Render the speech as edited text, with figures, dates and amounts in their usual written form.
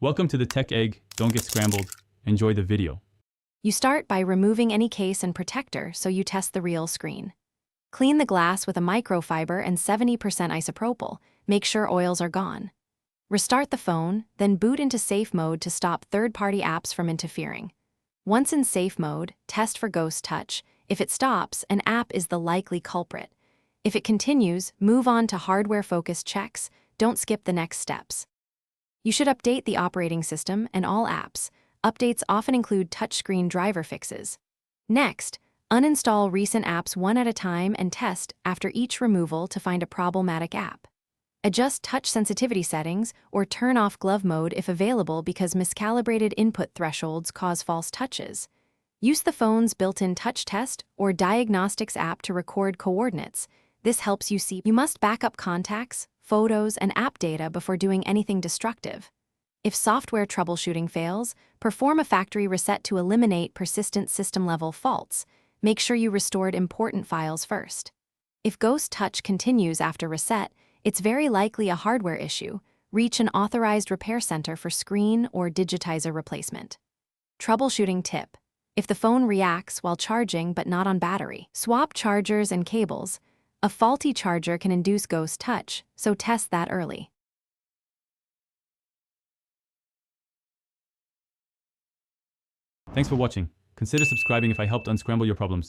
Welcome to the Tech Egg. Don't get scrambled. Enjoy the video. You start by removing any case and protector so you test the real screen. Clean the glass with a microfiber and 70% isopropyl. Make sure oils are gone. Restart the phone, then boot into safe mode to stop third-party apps from interfering. Once in safe mode, test for ghost touch. If it stops, an app is the likely culprit. If it continues, move on to hardware-focused checks. Don't skip the next steps. You should update the operating system and all apps. Updates often include touchscreen driver fixes. Next, uninstall recent apps one at a time and test after each removal to find a problematic app. Adjust touch sensitivity settings or turn off glove mode if available because miscalibrated input thresholds cause false touches. Use the phone's built-in touch test or diagnostics app to record coordinates. This helps you see. You must back up contacts, photos, and app data before doing anything destructive. If software troubleshooting fails, perform a factory reset to eliminate persistent system-level faults. Make sure you restored important files first. If ghost touch continues after reset, it's very likely a hardware issue. Reach an authorized repair center for screen or digitizer replacement. Troubleshooting tip: if the phone reacts while charging but not on battery, swap chargers and cables. A faulty charger can induce ghost touch, so test that early. Thanks for watching. Consider subscribing if I helped unscramble your problems.